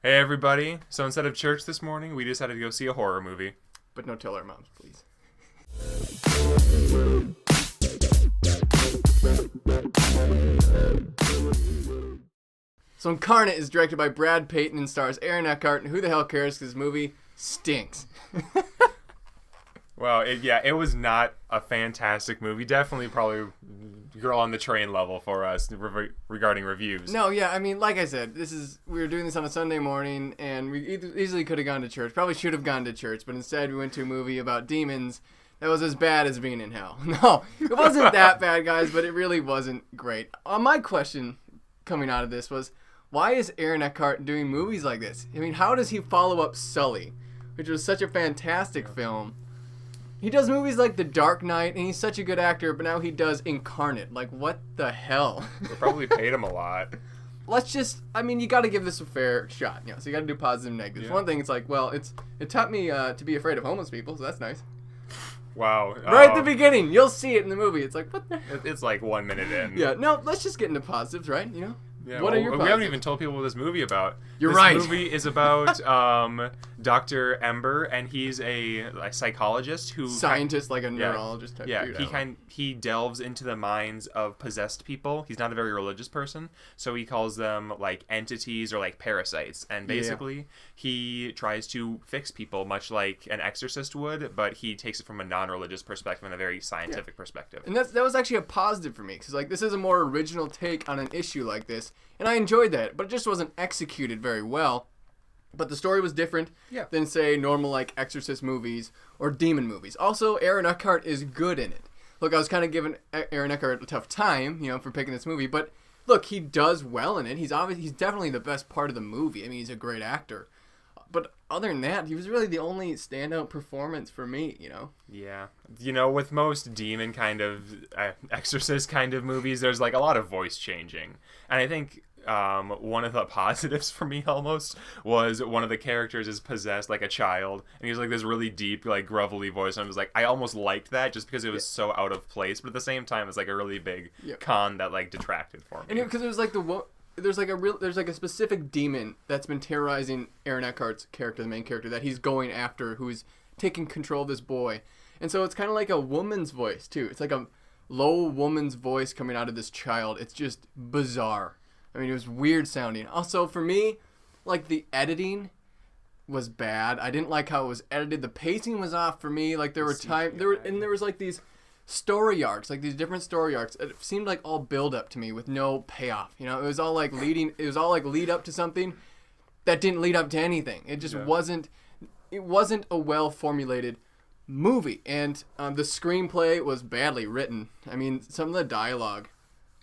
Hey everybody, so instead of church this morning, we decided to go see a horror movie. But no, tell our moms, please. So Incarnate is directed by Brad Peyton and stars Aaron Eckhart, and who the hell cares because this movie stinks. Well, it was not a fantastic movie. Definitely probably girl on the train level for us regarding reviews. No, yeah, I mean, like I said, we were doing this on a Sunday morning, and we easily could have gone to church. Probably should have gone to church, but instead we went to a movie about demons that was as bad as being in hell. No, it wasn't that bad, guys, but it really wasn't great. My question coming out of this was, why is Aaron Eckhart doing movies like this? I mean, how does he follow up Sully, which was such a fantastic film? He does movies like The Dark Knight, and he's such a good actor, but now he does Incarnate. Like, what the hell? They probably paid him a lot. You got to give this a fair shot. So you got to do positive and negatives. Yeah. One thing, it's like, well, it taught me to be afraid of homeless people, so that's nice. Wow. Right at the beginning. You'll see it in the movie. It's like, what the? It's like 1 minute in. Yeah, no, let's just get into positives, right? Yeah, what are your positives? We haven't even told people what this movie about. You're right. This movie is about Dr. Ember, and he's a psychologist who... Scientist, like a neurologist type dude. Yeah, he delves into the minds of possessed people. He's not a very religious person, so he calls them like entities or like parasites. And basically, he tries to fix people much like an exorcist would, but he takes it from a non-religious perspective and a very scientific perspective. And that was actually a positive for me, because like this is a more original take on an issue like this. And I enjoyed that, but it just wasn't executed very well. But the story was different than, say, normal, like, Exorcist movies or demon movies. Also, Aaron Eckhart is good in it. Look, I was kind of giving Aaron Eckhart a tough time, for picking this movie. But, look, he does well in it. He's definitely the best part of the movie. I mean, he's a great actor. But other than that, he was really the only standout performance for me, Yeah. With most demon kind of, exorcist kind of movies, there's, like, a lot of voice changing. And I think... one of the positives for me almost was one of the characters is possessed like a child, and he's like this really deep, like grovelly voice, and I was like, I almost liked that just because it was so out of place, but at the same time it's like a really big con that like detracted for me. And because it was like there's like a specific demon that's been terrorizing Aaron Eckhart's character, the main character that he's going after, who's taking control of this boy, and so it's kind of like a woman's voice too. It's like a low woman's voice coming out of this child. It's just bizarre. I mean, it was weird sounding. Also, for me, like, the editing was bad. I didn't like how it was edited. The pacing was off for me. Like, there was, like, these story arcs, like, these different story arcs. It seemed like all build up to me with no payoff. It was all, like, lead up to something that didn't lead up to anything. It just wasn't a well-formulated movie. And the screenplay was badly written. I mean, some of the dialogue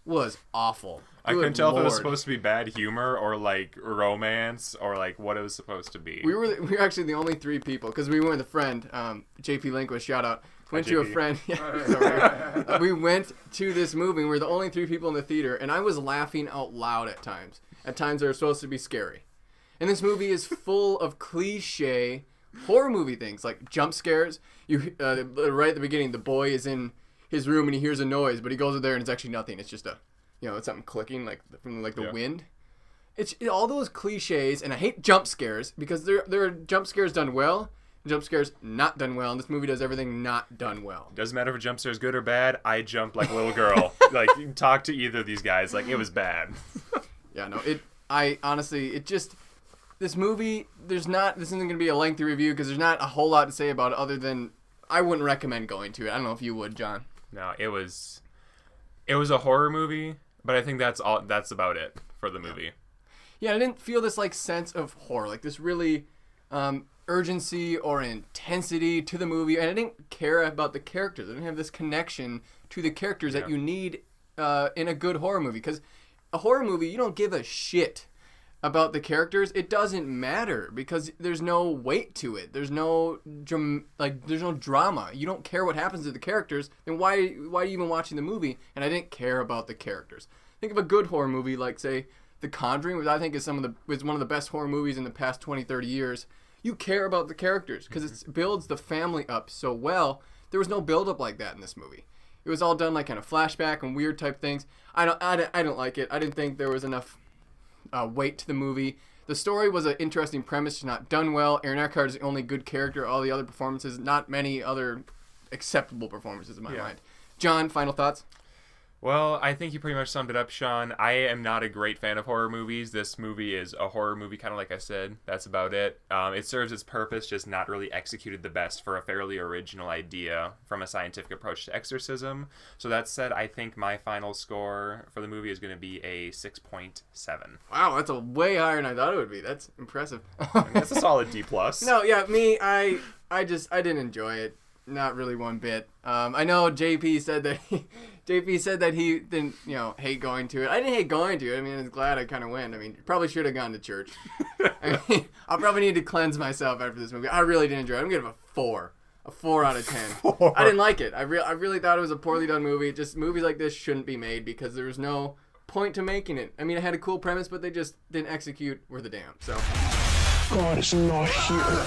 was awful. I couldn't tell if it was supposed to be bad humor or like romance or like what it was supposed to be. We were actually the only three people, because we went with a friend, JP Lindquist, shout out. Went to a friend. We went to this movie, and we were the only three people in the theater, and I was laughing out loud at times. At times they were supposed to be scary. And this movie is full of cliche horror movie things, like jump scares. Right at the beginning, the boy is in his room and he hears a noise, but he goes in there and it's actually nothing. It's just it's something clicking from the wind. It's all those cliches, and I hate jump scares because there are jump scares done well, and jump scares not done well, and this movie does everything not done well. Doesn't matter if a jump scare is good or bad. I jumped like a little girl. Like, you can talk to either of these guys. Like, it was bad. This movie, this isn't going to be a lengthy review because there's not a whole lot to say about it other than I wouldn't recommend going to it. I don't know if you would, John. No, it was a horror movie, but I think that's about it for the movie. Yeah, I didn't feel this like sense of horror, like this really urgency or intensity to the movie, and I didn't care about the characters. I didn't have this connection to the characters that you need in a good horror movie, because a horror movie, you don't give a shit about the characters. It doesn't matter because there's no weight to it. There's no drama. You don't care what happens to the characters. Then why are you even watching the movie? And I didn't care about the characters. Think of a good horror movie like, say, The Conjuring, which I think is one of the best horror movies in the past 20, 30 years. You care about the characters because it builds the family up so well. There was no build up like that in this movie. It was all done like kind of flashback and weird type things. I don't like it. I didn't think there was enough weight to the movie. The story was an interesting premise, just not done well. Aaron Eckhart is the only good character. All the other performances, not many other acceptable performances in my mind. John, final thoughts? Well, I think you pretty much summed it up, Sean. I am not a great fan of horror movies. This movie is a horror movie, kind of like I said. That's about it. It serves its purpose, just not really executed the best for a fairly original idea from a scientific approach to exorcism. So that said, I think my final score for the movie is going to be a 6.7. Wow, that's a way higher than I thought it would be. That's impressive. That's a solid D+. No, yeah, me, I didn't enjoy it. Not really one bit. I know JP said that he didn't, hate going to it. I didn't hate going to it. I mean, I'm glad I kind of went. I mean, probably should have gone to church. I mean, I'll probably need to cleanse myself after this movie. I really did enjoy it. I'm gonna give it a 4. A 4 out of 10. 4. I didn't like it. I really thought it was a poorly done movie. Just movies like this shouldn't be made because there was no point to making it. I mean, it had a cool premise, but they just didn't execute worth a damn. So. God is not here.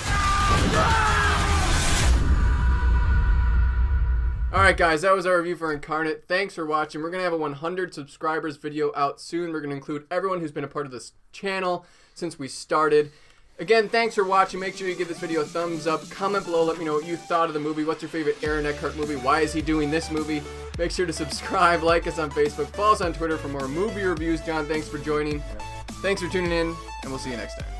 Alright guys, that was our review for Incarnate. Thanks for watching. We're going to have a 100 subscribers video out soon. We're going to include everyone who's been a part of this channel since we started. Again, thanks for watching. Make sure you give this video a thumbs up. Comment below. Let me know what you thought of the movie. What's your favorite Aaron Eckhart movie? Why is he doing this movie? Make sure to subscribe. Like us on Facebook. Follow us on Twitter for more movie reviews. John, thanks for joining. Thanks for tuning in, and we'll see you next time.